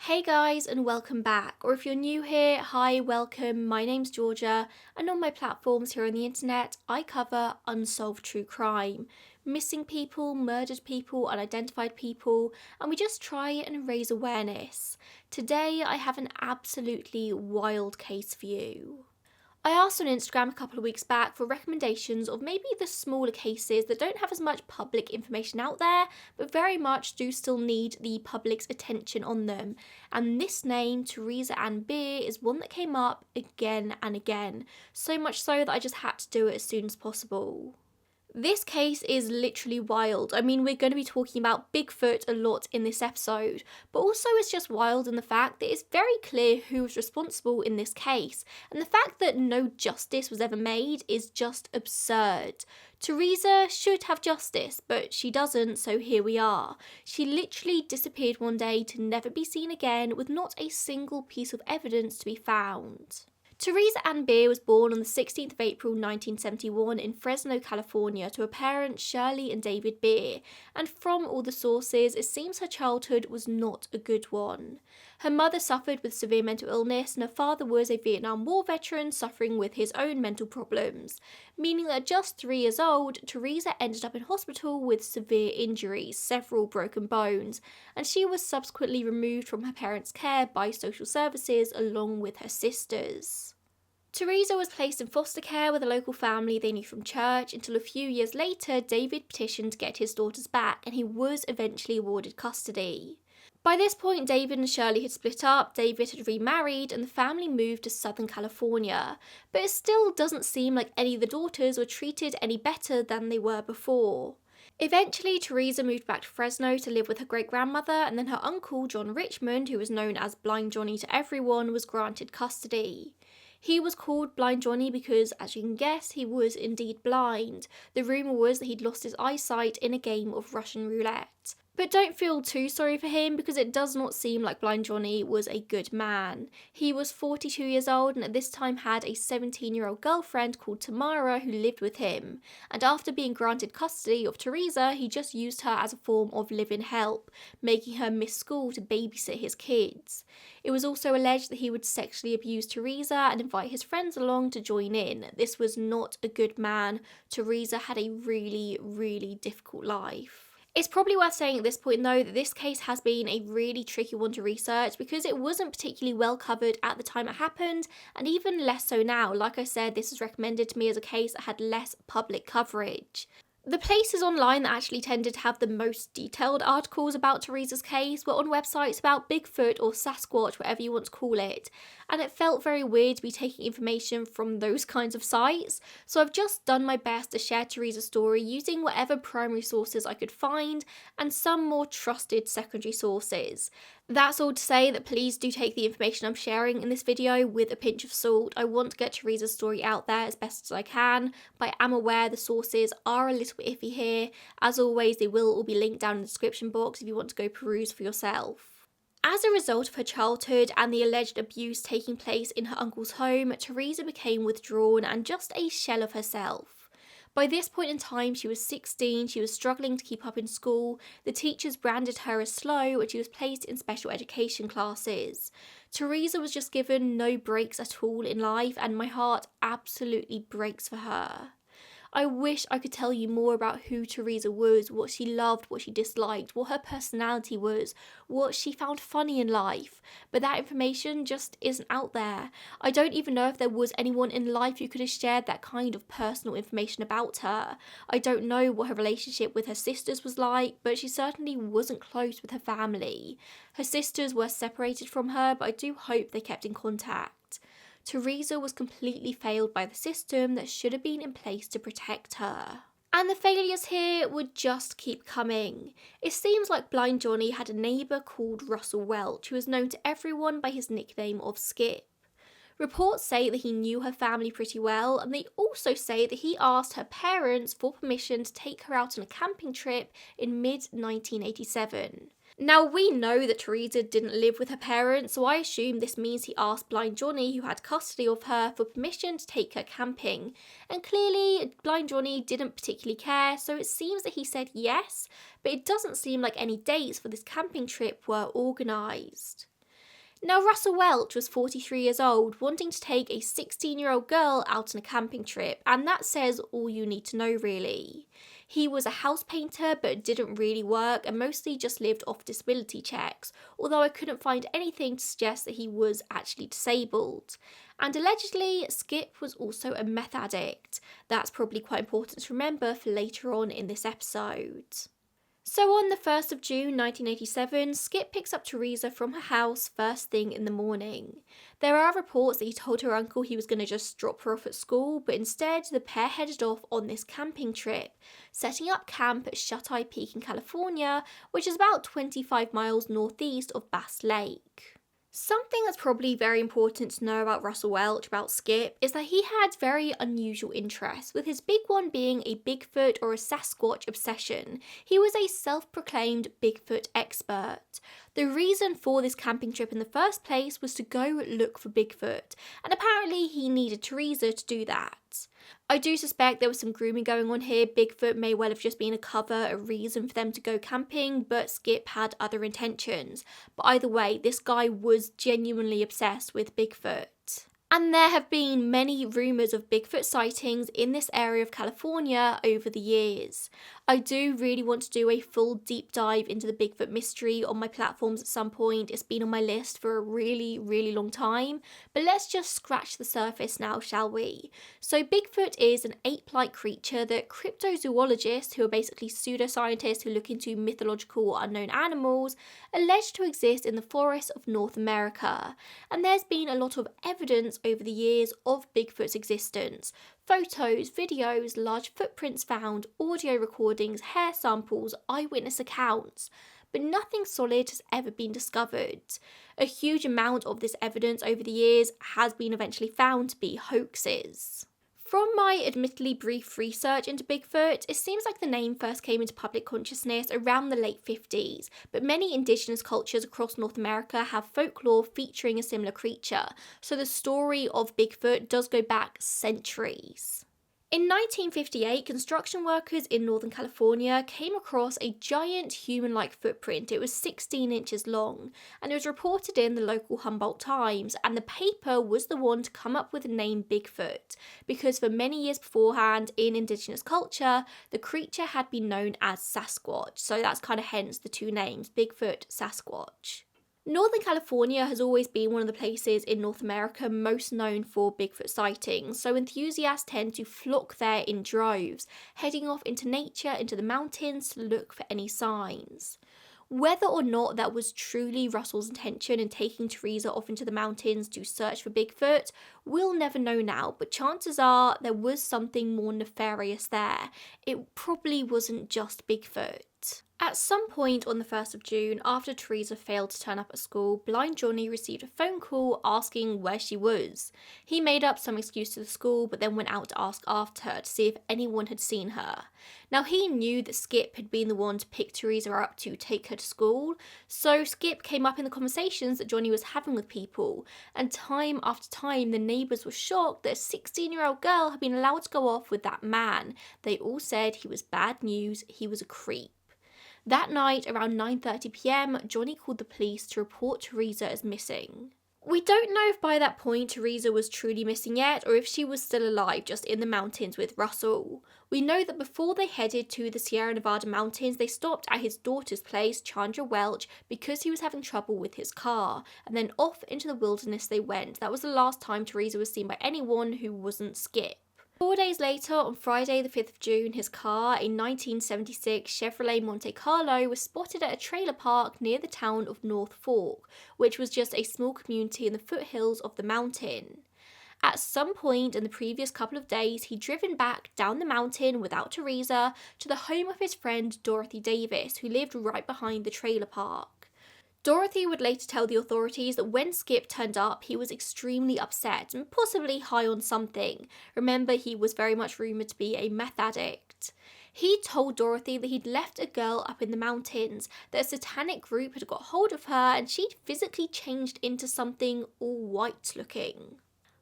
Hey guys, and welcome back. Or if you're new here, hi, welcome. My name's Georgia, and on my platforms here on the internet, I cover unsolved true crime, missing people, murdered people, unidentified people, and we just try and raise awareness. Today, I have an absolutely wild case for you. I asked on Instagram a couple of weeks back for recommendations of maybe the smaller cases that don't have as much public information out there, but very much do still need the public's attention on them. And this name, Teresa and Bier, is one that came up again and again, so much so that I just had to do it as soon as possible. This case is literally wild. I mean, we're going to be talking about Bigfoot a lot in this episode, but also it's just wild in the fact that it's very clear who was responsible in this case, and the fact that no justice was ever made is just absurd. Teresa should have justice, but she doesn't, so here we are. She literally disappeared one day to never be seen again with not a single piece of evidence to be found. Teresa Ann Bier was born on the 16th of April 1971 in Fresno, California to her parents Shirley and David Bier, and from all the sources it seems her childhood was not a good one. Her mother suffered with severe mental illness and her father was a Vietnam War veteran suffering with his own mental problems, meaning that at just 3 years old, Teresa ended up in hospital with severe injuries, several broken bones, and she was subsequently removed from her parents' care by social services along with her sisters. Teresa was placed in foster care with a local family they knew from church until a few years later David petitioned to get his daughters back and he was eventually awarded custody. By this point, David and Shirley had split up, David had remarried, and the family moved to Southern California. But it still doesn't seem like any of the daughters were treated any better than they were before. Eventually, Teresa moved back to Fresno to live with her great-grandmother, and then her uncle, John Richmond, who was known as Blind Johnny to everyone, was granted custody. He was called Blind Johnny because, as you can guess, he was indeed blind. The rumour was that he'd lost his eyesight in a game of Russian roulette. But don't feel too sorry for him because it does not seem like Blind Johnny was a good man. He was 42 years old and at this time had a 17-year-old girlfriend called Tamara who lived with him. And after being granted custody of Teresa, he just used her as a form of live-in help, making her miss school to babysit his kids. It was also alleged that he would sexually abuse Teresa and invite his friends along to join in. This was not a good man. Teresa had a really, really difficult life. It's probably worth saying at this point though that this case has been a really tricky one to research because it wasn't particularly well covered at the time it happened, and even less so now. Like I said, this was recommended to me as a case that had less public coverage. The places online that actually tended to have the most detailed articles about Teresa's case were on websites about Bigfoot or Sasquatch, whatever you want to call it, and it felt very weird to be taking information from those kinds of sites, so I've just done my best to share Teresa's story using whatever primary sources I could find and some more trusted secondary sources. That's all to say that please do take the information I'm sharing in this video with a pinch of salt. I want to get Teresa's story out there as best as I can, but I am aware the sources are a little bit iffy here. As always, they will all be linked down in the description box if you want to go peruse for yourself. As a result of her childhood and the alleged abuse taking place in her uncle's home, Teresa became withdrawn and just a shell of herself. By this point in time, she was 16, she was struggling to keep up in school, the teachers branded her as slow and she was placed in special education classes. Teresa was just given no breaks at all in life and my heart absolutely breaks for her. I wish I could tell you more about who Teresa was, what she loved, what she disliked, what her personality was, what she found funny in life, but that information just isn't out there. I don't even know if there was anyone in life who could have shared that kind of personal information about her. I don't know what her relationship with her sisters was like, but she certainly wasn't close with her family. Her sisters were separated from her, but I do hope they kept in contact. Teresa was completely failed by the system that should have been in place to protect her. And the failures here would just keep coming. It seems like Blind Johnny had a neighbour called Russell Welch who was known to everyone by his nickname of Skip. Reports say that he knew her family pretty well, and they also say that he asked her parents for permission to take her out on a camping trip in mid-1987. Now, we know that Teresa didn't live with her parents, so I assume this means he asked Blind Johnny, who had custody of her, for permission to take her camping. And clearly, Blind Johnny didn't particularly care, so it seems that he said yes, but it doesn't seem like any dates for this camping trip were organised. Now, Russell Welch was 43 years old, wanting to take a 16-year-old girl out on a camping trip, and that says all you need to know really. He was a house painter, but it didn't really work and mostly just lived off disability checks, although I couldn't find anything to suggest that he was actually disabled. And allegedly, Skip was also a meth addict. That's probably quite important to remember for later on in this episode. So on the 1st of June 1987, Skip picks up Teresa from her house first thing in the morning. There are reports that he told her uncle he was going to just drop her off at school, but instead the pair headed off on this camping trip, setting up camp at Shut-Eye Peak in California, which is about 25 miles northeast of Bass Lake. Something that's probably very important to know about Russell Welch, about Skip, is that he had very unusual interests, with his big one being a Bigfoot or a Sasquatch obsession. He was a self-proclaimed Bigfoot expert. The reason for this camping trip in the first place was to go look for Bigfoot, and apparently he needed Teresa to do that. I do suspect there was some grooming going on here. Bigfoot may well have just been a cover, a reason for them to go camping, but Skip had other intentions. But either way, this guy was genuinely obsessed with Bigfoot. And there have been many rumours of Bigfoot sightings in this area of California over the years. I do really want to do a full deep dive into the Bigfoot mystery on my platforms at some point. It's been on my list for a really, really long time. But let's just scratch the surface now, shall we? So Bigfoot is an ape-like creature that cryptozoologists, who are basically pseudoscientists who look into mythological or unknown animals, allege to exist in the forests of North America. And there's been a lot of evidence over the years of Bigfoot's existence. Photos, videos, large footprints found, audio recordings, hair samples, eyewitness accounts. But nothing solid has ever been discovered. A huge amount of this evidence over the years has been eventually found to be hoaxes. From my admittedly brief research into Bigfoot, it seems like the name first came into public consciousness around the late 50s, but many indigenous cultures across North America have folklore featuring a similar creature, so the story of Bigfoot does go back centuries. In 1958, construction workers in Northern California came across a giant human-like footprint. It was 16 inches long, and it was reported in the local Humboldt Times, and the paper was the one to come up with the name Bigfoot, because for many years beforehand, in indigenous culture, the creature had been known as Sasquatch, so that's kind of hence the two names, Bigfoot, Sasquatch. Northern California has always been one of the places in North America most known for Bigfoot sightings, so enthusiasts tend to flock there in droves, heading off into nature, into the mountains to look for any signs. Whether or not that was truly Russell's intention in taking Teresa off into the mountains to search for Bigfoot, we'll never know now, but chances are there was something more nefarious there. It probably wasn't just Bigfoot. At some point on the 1st of June, after Teresa failed to turn up at school, Blind Johnny received a phone call asking where she was. He made up some excuse to the school, but then went out to ask after her to see if anyone had seen her. Now, he knew that Skip had been the one to pick Teresa up to take her to school, so Skip came up in the conversations that Johnny was having with people, and time after time the neighbours were shocked that a 16-year-old girl had been allowed to go off with that man. They all said he was bad news, he was a creep. That night, around 9:30 p.m, Johnny called the police to report Teresa as missing. We don't know if by that point Teresa was truly missing yet, or if she was still alive just in the mountains with Russell. We know that before they headed to the Sierra Nevada mountains, they stopped at his daughter's place, Chandra Welch, because he was having trouble with his car, and then off into the wilderness they went. That was the last time Teresa was seen by anyone who wasn't Skip. 4 days later, on Friday the 5th of June, his car, a 1976 Chevrolet Monte Carlo, was spotted at a trailer park near the town of North Fork, which was just a small community in the foothills of the mountain. At some point in the previous couple of days, he'd driven back down the mountain without Teresa to the home of his friend Dorothy Davis, who lived right behind the trailer park. Dorothy would later tell the authorities that when Skip turned up, he was extremely upset and possibly high on something. Remember, he was very much rumoured to be a meth addict. He told Dorothy that he'd left a girl up in the mountains, that a satanic group had got hold of her and she'd physically changed into something all white looking.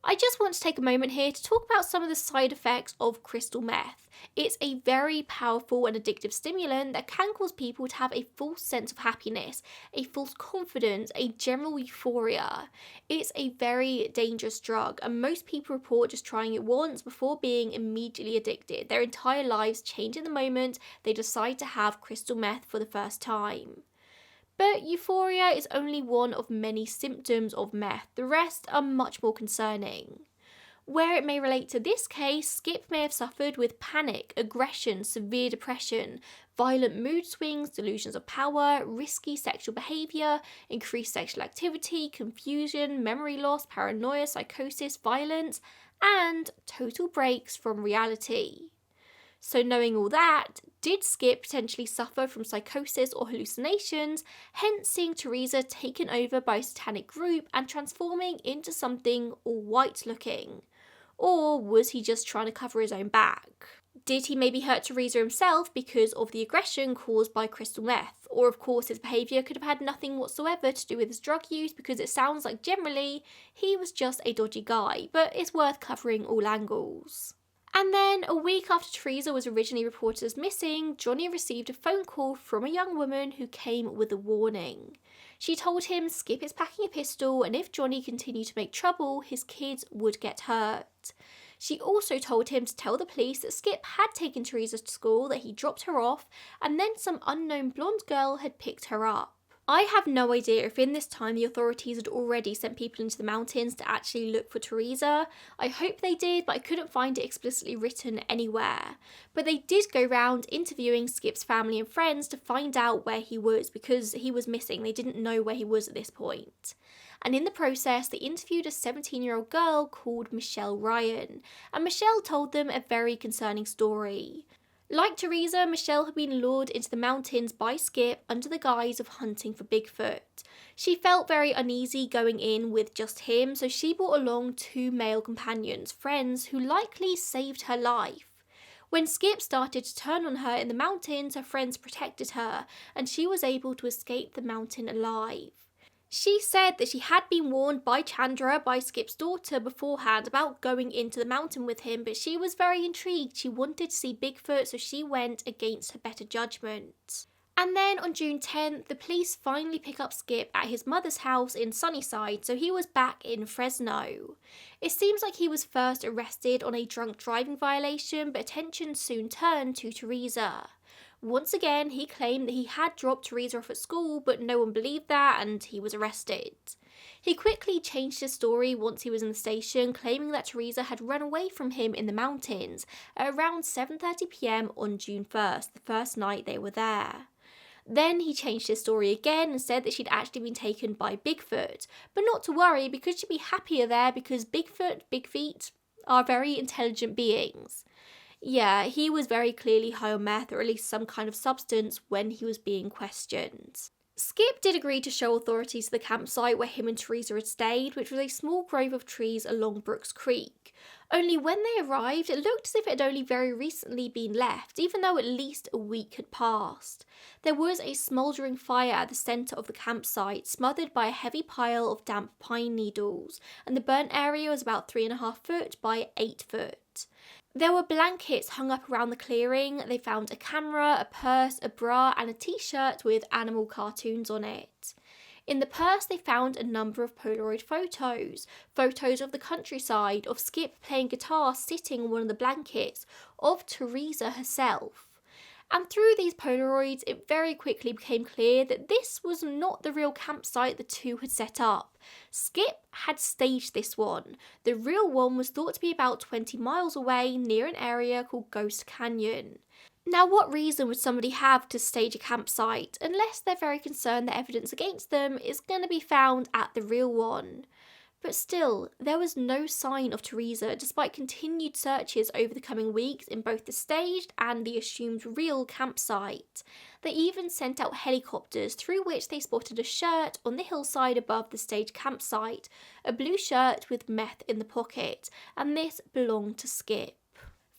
I just want to take a moment here to talk about some of the side effects of crystal meth. It's a very powerful and addictive stimulant that can cause people to have a false sense of happiness, a false confidence, a general euphoria. It's a very dangerous drug, and most people report just trying it once before being immediately addicted. Their entire lives change in the moment they decide to have crystal meth for the first time. But euphoria is only one of many symptoms of meth. The rest are much more concerning. Where it may relate to this case, Skip may have suffered with panic, aggression, severe depression, violent mood swings, delusions of power, risky sexual behaviour, increased sexual activity, confusion, memory loss, paranoia, psychosis, violence, and total breaks from reality. So knowing all that, did Skip potentially suffer from psychosis or hallucinations, hence seeing Teresa taken over by a satanic group and transforming into something all white looking? Or was he just trying to cover his own back? Did he maybe hurt Teresa himself because of the aggression caused by crystal meth? Or of course his behaviour could have had nothing whatsoever to do with his drug use, because it sounds like generally he was just a dodgy guy, but it's worth covering all angles. And then, a week after Teresa was originally reported as missing, Johnny received a phone call from a young woman who came with a warning. She told him Skip is packing a pistol, and if Johnny continued to make trouble, his kids would get hurt. She also told him to tell the police that Skip had taken Teresa to school, that he dropped her off, and then some unknown blonde girl had picked her up. I have no idea if in this time the authorities had already sent people into the mountains to actually look for Teresa. I hope they did, but I couldn't find it explicitly written anywhere. But they did go round interviewing Skip's family and friends to find out where he was, because he was missing. They didn't know where he was at this point. And in the process, they interviewed a 17-year-old girl called Michelle Ryan, and Michelle told them a very concerning story. Like Teresa, Michelle had been lured into the mountains by Skip under the guise of hunting for Bigfoot. She felt very uneasy going in with just him, so she brought along 2 male companions, friends who likely saved her life. When Skip started to turn on her in the mountains, her friends protected her, and she was able to escape the mountain alive. She said that she had been warned by Chandra, by Skip's daughter, beforehand about going into the mountain with him, but she was very intrigued. She wanted to see Bigfoot, so she went against her better judgment. And then on June 10th, the police finally pick up Skip at his mother's house in Sunnyside, so he was back in Fresno. It seems like he was first arrested on a drunk driving violation, but attention soon turned to Teresa. Once again, he claimed that he had dropped Teresa off at school, but no one believed that, and he was arrested. He quickly changed his story once he was in the station, claiming that Teresa had run away from him in the mountains at around 7:30 p.m. on June 1st, the first night they were there. Then he changed his story again and said that she'd actually been taken by Bigfoot, but not to worry because she'd be happier there because Bigfoot, Big Feet, are very intelligent beings. Yeah, he was very clearly high on meth, or at least some kind of substance, when he was being questioned. Skip did agree to show authorities the campsite where him and Teresa had stayed, which was a small grove of trees along Brooks Creek. Only when they arrived, it looked as if it had only very recently been left, even though at least a week had passed. There was a smouldering fire at the centre of the campsite, smothered by a heavy pile of damp pine needles, and the burnt area was about 3.5 foot by 8 foot. There were blankets hung up around the clearing. They found a camera, a purse, a bra, and a t-shirt with animal cartoons on it. In the purse, they found a number of Polaroid photos of the countryside, of Skip playing guitar sitting on one of the blankets, of Teresa herself. And through these Polaroids, it very quickly became clear that this was not the real campsite the two had set up. Skip had staged this one. The real one was thought to be about 20 miles away, near an area called Ghost Canyon. Now, what reason would somebody have to stage a campsite, unless they're very concerned that evidence against them is going to be found at the real one? But still, there was no sign of Teresa, despite continued searches over the coming weeks in both the staged and the assumed real campsite. They even sent out helicopters, through which they spotted a shirt on the hillside above the staged campsite, a blue shirt with meth in the pocket, and this belonged to Skip.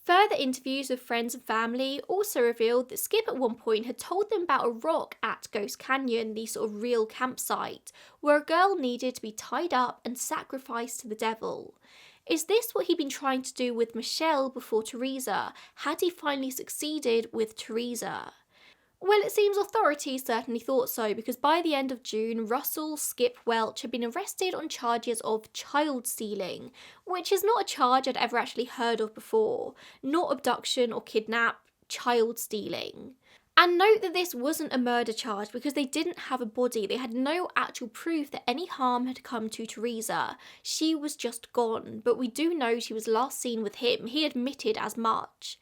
Further interviews with friends and family also revealed that Skip at one point had told them about a rock at Ghost Canyon, the sort of real campsite, where a girl needed to be tied up and sacrificed to the devil. Is this what he'd been trying to do with Michelle before Teresa? Had he finally succeeded with Teresa? Well, it seems authorities certainly thought so, because by the end of June, Russell Skip Welch had been arrested on charges of child stealing, which is not a charge I'd ever actually heard of before. Not abduction or kidnap, child stealing. And note that this wasn't a murder charge because they didn't have a body. They had no actual proof that any harm had come to Teresa. She was just gone, but we do know she was last seen with him. He admitted as much.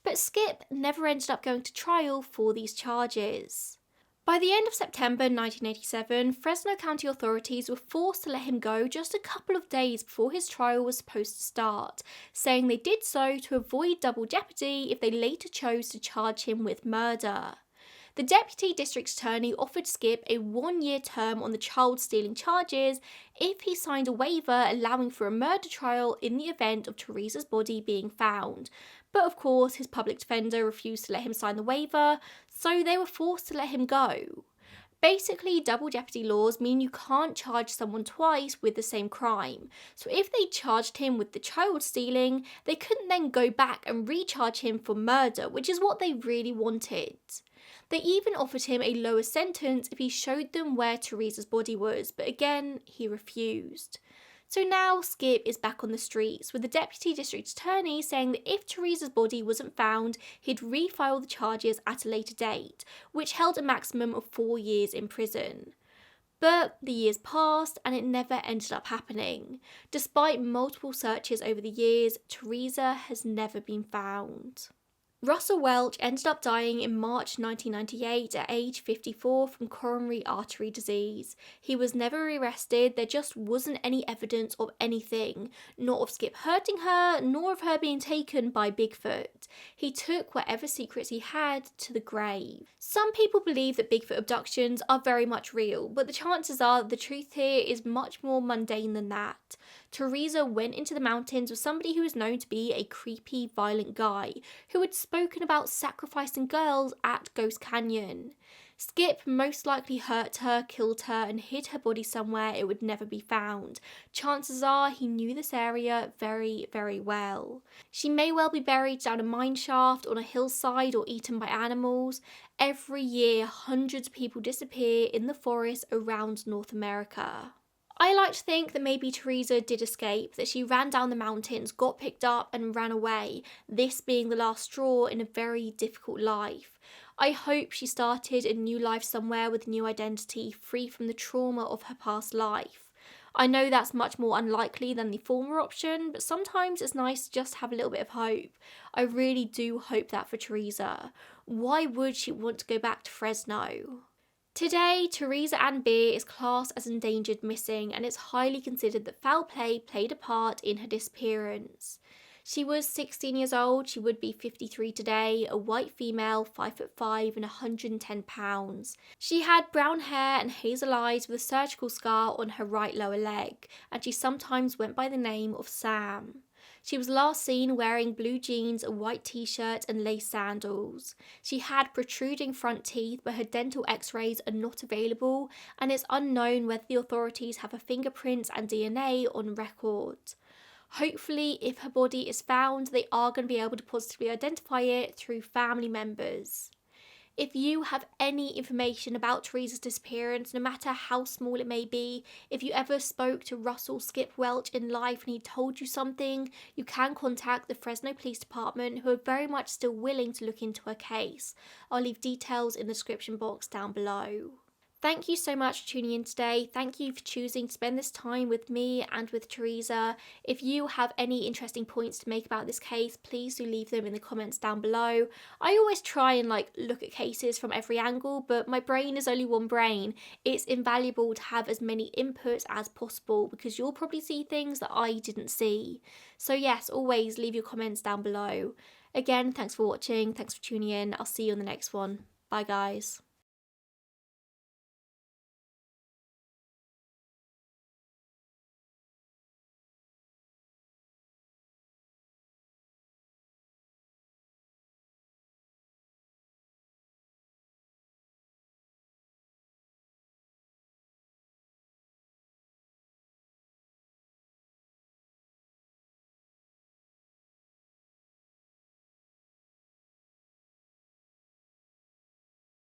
But Skip never ended up going to trial for these charges. By the end of September 1987, Fresno County authorities were forced to let him go just a couple of days before his trial was supposed to start, saying they did so to avoid double jeopardy if they later chose to charge him with murder. The Deputy District Attorney offered Skip a 1-year term on the child stealing charges if he signed a waiver allowing for a murder trial in the event of Teresa's body being found. But of course, his public defender refused to let him sign the waiver, so they were forced to let him go. Basically, double jeopardy laws mean you can't charge someone twice with the same crime. So if they charged him with the child stealing, they couldn't then go back and recharge him for murder, which is what they really wanted. They even offered him a lower sentence if he showed them where Teresa's body was, but again, he refused. So now Skip is back on the streets, with the Deputy District Attorney saying that if Teresa's body wasn't found, he'd refile the charges at a later date, which held a maximum of 4 years in prison. But the years passed and it never ended up happening. Despite multiple searches over the years, Teresa has never been found. Russell Welch ended up dying in March 1998 at age 54 from coronary artery disease. He was never arrested, there just wasn't any evidence of anything, not of Skip hurting her, nor of her being taken by Bigfoot. He took whatever secrets he had to the grave. Some people believe that Bigfoot abductions are very much real, but the chances are that the truth here is much more mundane than that. Teresa went into the mountains with somebody who was known to be a creepy, violent guy, who had spoken about sacrificing girls at Ghost Canyon. Skip most likely hurt her, killed her, and hid her body somewhere it would never be found. Chances are he knew this area very, very well. She may well be buried down a mine shaft, on a hillside, or eaten by animals. Every year, hundreds of people disappear in the forest around North America. I like to think that maybe Teresa did escape, that she ran down the mountains, got picked up and ran away, this being the last straw in a very difficult life. I hope she started a new life somewhere with a new identity, free from the trauma of her past life. I know that's much more unlikely than the former option, but sometimes it's nice to just have a little bit of hope. I really do hope that for Teresa. Why would she want to go back to Fresno? Today, Teresa Ann Bier is classed as endangered missing, and it's highly considered that foul play played a part in her disappearance. She was 16 years old, she would be 53 today, a white female, 5'5" and 110 pounds. She had brown hair and hazel eyes with a surgical scar on her right lower leg, and she sometimes went by the name of Sam. She was last seen wearing blue jeans, a white t-shirt and lace sandals. She had protruding front teeth, but her dental x-rays are not available, and it's unknown whether the authorities have her fingerprints and DNA on record. Hopefully, if her body is found, they are going to be able to positively identify it through family members. If you have any information about Teresa's disappearance, no matter how small it may be, if you ever spoke to Russell Skip Welch in life and he told you something, you can contact the Fresno Police Department, who are very much still willing to look into her case. I'll leave details in the description box down below. Thank you so much for tuning in today. Thank you for choosing to spend this time with me and with Teresa. If you have any interesting points to make about this case, please do leave them in the comments down below. I always try and look at cases from every angle, but my brain is only one brain. It's invaluable to have as many inputs as possible because you'll probably see things that I didn't see. So yes, always leave your comments down below. Again, thanks for watching. Thanks for tuning in. I'll see you on the next one. Bye guys.